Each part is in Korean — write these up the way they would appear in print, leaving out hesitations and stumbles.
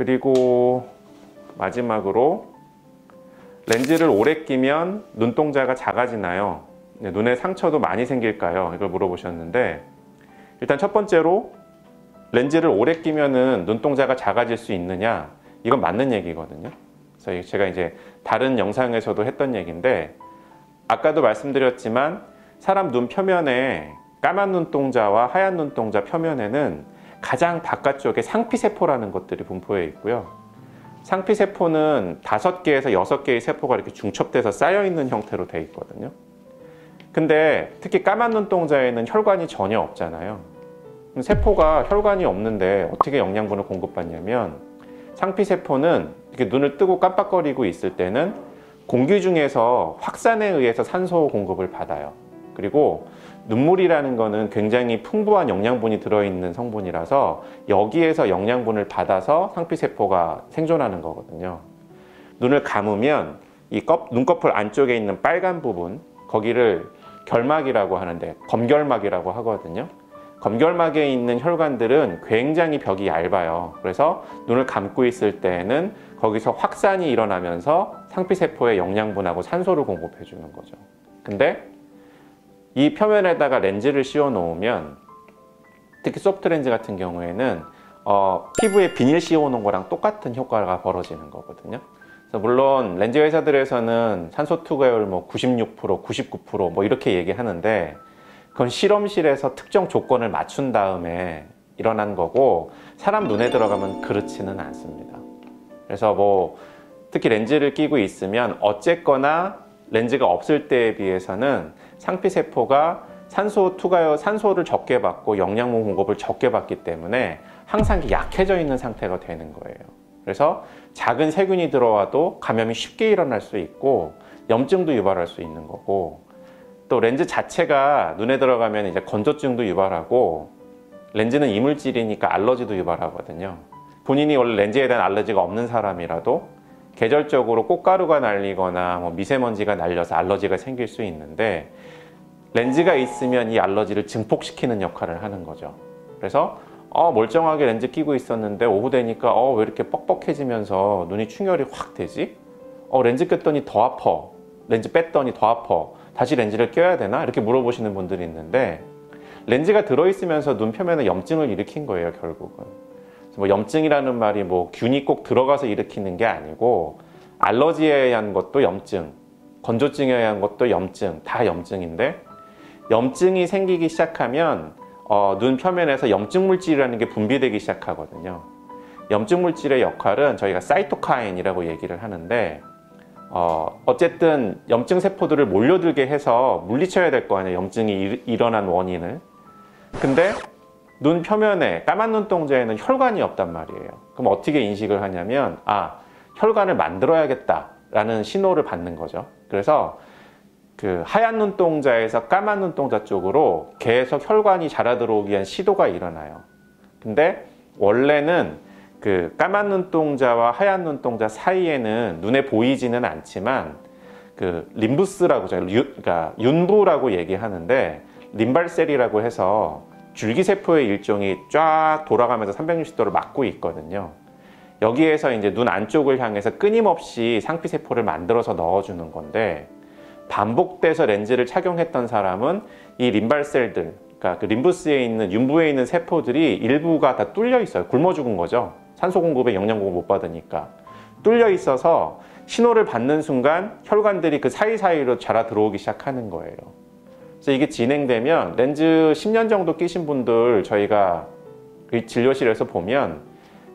그리고 마지막으로 렌즈를 오래 끼면 눈동자가 작아지나요? 눈에 상처도 많이 생길까요? 이걸 물어보셨는데, 일단 첫 번째로 렌즈를 오래 끼면은 눈동자가 작아질 수 있느냐? 이건 맞는 얘기거든요. 그래서 제가 이제 다른 영상에서도 했던 얘기인데, 아까도 말씀드렸지만 사람 눈 표면에 까만 눈동자와 하얀 눈동자 표면에는 가장 바깥쪽에 상피세포라는 것들이 분포해 있고요. 상피세포는 5개에서 6개의 세포가 이렇게 중첩돼서 쌓여있는 형태로 되어 있거든요. 근데 특히 까만 눈동자에는 혈관이 전혀 없잖아요. 세포가 혈관이 없는데 어떻게 영양분을 공급받냐면, 상피세포는 이렇게 눈을 뜨고 깜빡거리고 있을 때는 공기 중에서 확산에 의해서 산소 공급을 받아요. 그리고 눈물이라는 거는 굉장히 풍부한 영양분이 들어있는 성분이라서 여기에서 영양분을 받아서 상피세포가 생존하는 거거든요. 눈을 감으면 이 눈꺼풀 안쪽에 있는 빨간 부분, 거기를 결막이라고 하는데, 검결막이라고 하거든요. 검결막에 있는 혈관들은 굉장히 벽이 얇아요. 그래서 눈을 감고 있을 때에는 거기서 확산이 일어나면서 상피세포에 영양분하고 산소를 공급해 주는 거죠. 근데 이 표면에다가 렌즈를 씌워 놓으면, 특히 소프트 렌즈 같은 경우에는 피부에 비닐 씌워 놓은 거랑 똑같은 효과가 벌어지는 거거든요. 그래서 물론 렌즈 회사들에서는 산소 투과율 96%, 99% 이렇게 얘기하는데, 그건 실험실에서 특정 조건을 맞춘 다음에 일어난 거고, 사람 눈에 들어가면 그렇지는 않습니다. 그래서 특히 렌즈를 끼고 있으면 어쨌거나 렌즈가 없을 때에 비해서는 상피세포가 산소를 적게 받고 영양분 공급을 적게 받기 때문에 항상 약해져 있는 상태가 되는 거예요. 그래서 작은 세균이 들어와도 감염이 쉽게 일어날 수 있고 염증도 유발할 수 있는 거고, 또 렌즈 자체가 눈에 들어가면 이제 건조증도 유발하고, 렌즈는 이물질이니까 알러지도 유발하거든요. 본인이 원래 렌즈에 대한 알러지가 없는 사람이라도 계절적으로 꽃가루가 날리거나 미세먼지가 날려서 알러지가 생길 수 있는데, 렌즈가 있으면 이 알러지를 증폭시키는 역할을 하는 거죠. 그래서 멀쩡하게 렌즈 끼고 있었는데 오후 되니까 왜 이렇게 뻑뻑해지면서 눈이 충혈이 확 되지? 렌즈 꼈더니 더 아파. 렌즈 뺐더니 더 아파. 다시 렌즈를 껴야 되나? 이렇게 물어보시는 분들이 있는데, 렌즈가 들어있으면서 눈 표면에 염증을 일으킨 거예요, 결국은. 염증이라는 말이 균이 꼭 들어가서 일으키는 게 아니고, 알러지에 의한 것도 염증, 건조증에 의한 것도 염증, 다 염증인데, 염증이 생기기 시작하면 눈 표면에서 염증 물질이라는 게 분비되기 시작하거든요. 염증 물질의 역할은 저희가 사이토카인이라고 얘기를 하는데, 어쨌든 염증 세포들을 몰려들게 해서 물리쳐야 될 거 아니에요, 염증이 일어난 원인을. 근데 눈 표면에, 까만 눈동자에는 혈관이 없단 말이에요. 그럼 어떻게 인식을 하냐면, 혈관을 만들어야겠다라는 신호를 받는 거죠. 그래서 그 하얀 눈동자에서 까만 눈동자 쪽으로 계속 혈관이 자라 들어오기 위한 시도가 일어나요. 근데 원래는 그 까만 눈동자와 하얀 눈동자 사이에는 눈에 보이지는 않지만, 그 림부스라고, 그러니까 윤부라고 얘기하는데, 림발셀이라고 해서 줄기세포의 일종이 쫙 돌아가면서 360도를 막고 있거든요. 여기에서 이제 눈 안쪽을 향해서 끊임없이 상피세포를 만들어서 넣어주는 건데, 반복돼서 렌즈를 착용했던 사람은 이 림발셀들, 그러니까 그 림부스에 있는, 윤부에 있는 세포들이 일부가 다 뚫려 있어요. 굶어 죽은 거죠. 산소 공급에 영양 공급 못 받으니까. 뚫려 있어서 신호를 받는 순간 혈관들이 그 사이사이로 자라 들어오기 시작하는 거예요. 그래서 이게 진행되면 렌즈 10년 정도 끼신 분들 저희가 진료실에서 보면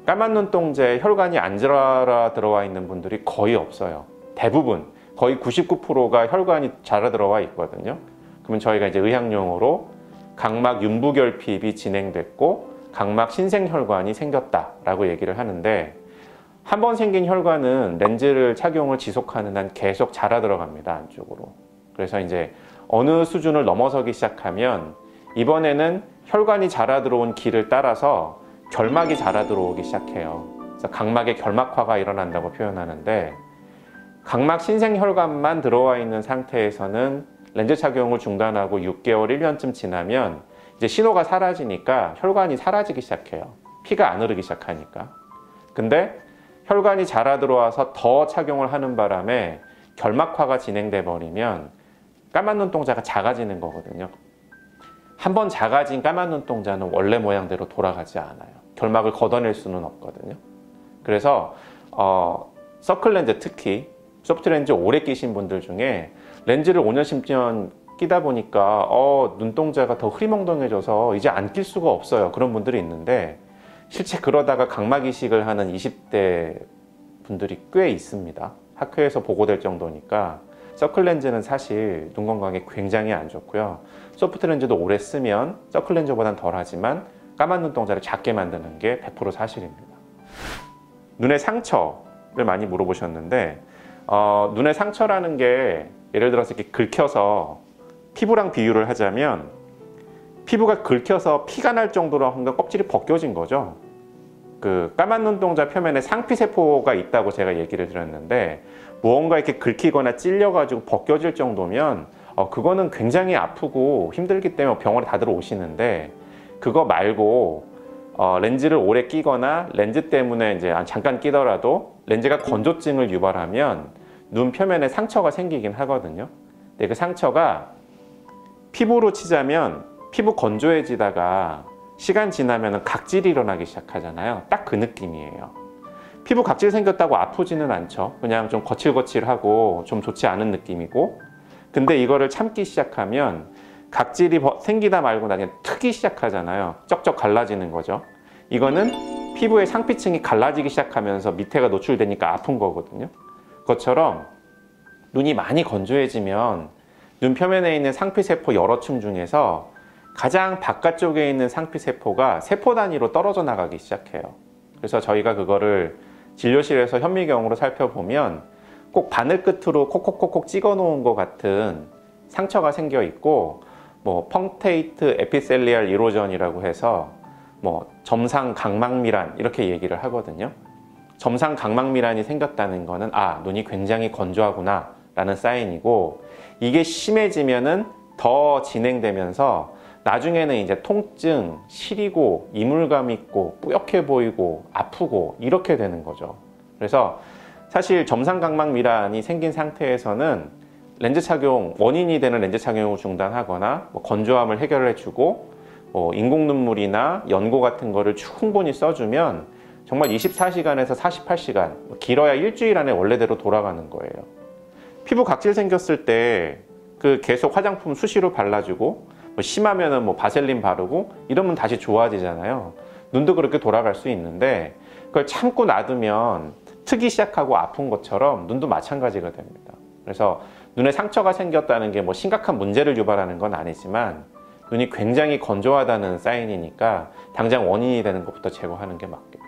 까만 눈동자에 혈관이 안 자라 들어와 있는 분들이 거의 없어요. 대부분 거의 99%가 혈관이 자라 들어와 있거든요. 그러면 저희가 이제 의학용어로 각막 윤부결핍이 진행됐고 각막 신생혈관이 생겼다라고 얘기를 하는데, 한 번 생긴 혈관은 렌즈를 착용을 지속하는 한 계속 자라 들어갑니다, 안쪽으로. 그래서 이제 어느 수준을 넘어서기 시작하면 이번에는 혈관이 자라 들어온 길을 따라서 결막이 자라 들어오기 시작해요. 그래서 각막의 결막화가 일어난다고 표현하는데, 각막 신생혈관만 들어와 있는 상태에서는 렌즈 착용을 중단하고 6개월, 1년쯤 지나면 이제 신호가 사라지니까 혈관이 사라지기 시작해요. 피가 안 흐르기 시작하니까. 근데 혈관이 자라 들어와서 더 착용을 하는 바람에 결막화가 진행돼 버리면 까만 눈동자가 작아지는 거거든요. 한번 작아진 까만 눈동자는 원래 모양대로 돌아가지 않아요. 결막을 걷어낼 수는 없거든요. 그래서 서클렌즈, 특히 소프트 렌즈 오래 끼신 분들 중에 렌즈를 5년 10년 끼다 보니까 눈동자가 더 흐리멍덩해져서 이제 안 낄 수가 없어요. 그런 분들이 있는데 실제 그러다가 각막 이식을 하는 20대 분들이 꽤 있습니다. 학회에서 보고될 정도니까 서클렌즈는 사실 눈 건강에 굉장히 안 좋고요. 소프트 렌즈도 오래 쓰면 서클렌즈보다는 덜하지만 까만 눈동자를 작게 만드는 게 100% 사실입니다. 눈의 상처를 많이 물어보셨는데 눈의 상처라는 게 예를 들어서 이렇게 긁혀서 피부랑 비유를 하자면 피부가 긁혀서 피가 날 정도로 뭔가 껍질이 벗겨진 거죠. 그 까만 눈동자 표면에 상피세포가 있다고 제가 얘기를 드렸는데 무언가 이렇게 긁히거나 찔려가지고 벗겨질 정도면 그거는 굉장히 아프고 힘들기 때문에 병원에 다들 오시는데 그거 말고 렌즈를 오래 끼거나 렌즈 때문에 이제 잠깐 끼더라도 렌즈가 건조증을 유발하면 눈 표면에 상처가 생기긴 하거든요. 근데 그 상처가 피부로 치자면 피부 건조해지다가 시간 지나면 각질이 일어나기 시작하잖아요. 딱 그 느낌이에요. 피부 각질 생겼다고 아프지는 않죠. 그냥 좀 거칠거칠하고 좀 좋지 않은 느낌이고, 근데 이거를 참기 시작하면 각질이 생기다 말고 나중에 트기 시작하잖아요. 쩍쩍 갈라지는 거죠. 이거는 피부의 상피층이 갈라지기 시작하면서 밑에가 노출되니까 아픈 거거든요. 그것처럼 눈이 많이 건조해지면 눈 표면에 있는 상피세포 여러 층 중에서 가장 바깥쪽에 있는 상피세포가 세포 단위로 떨어져 나가기 시작해요. 그래서 저희가 그거를 진료실에서 현미경으로 살펴보면 꼭 바늘 끝으로 콕콕콕콕 찍어 놓은 것 같은 상처가 생겨 있고, 뭐 펑테이트 에피셀리알 이로전이라고 해서 뭐 점상 각막미란 이렇게 얘기를 하거든요. 점상 각막미란이 생겼다는 거는 눈이 굉장히 건조하구나 라는 사인이고, 이게 심해지면은 더 진행되면서 나중에는 이제 통증, 시리고 이물감 있고 뿌옇게 보이고 아프고 이렇게 되는 거죠. 그래서 사실 점상각막 미란이 생긴 상태에서는 렌즈 착용, 원인이 되는 렌즈 착용을 중단하거나 건조함을 해결해주고 인공 눈물이나 연고 같은 거를 충분히 써주면 정말 24시간에서 48시간, 길어야 일주일 안에 원래대로 돌아가는 거예요. 피부 각질 생겼을 때 그 계속 화장품 수시로 발라주고 심하면은 바셀린 바르고 이러면 다시 좋아지잖아요. 눈도 그렇게 돌아갈 수 있는데 그걸 참고 놔두면 트기 시작하고 아픈 것처럼 눈도 마찬가지가 됩니다. 그래서 눈에 상처가 생겼다는 게 심각한 문제를 유발하는 건 아니지만 눈이 굉장히 건조하다는 사인이니까 당장 원인이 되는 것부터 제거하는 게 맞겠죠.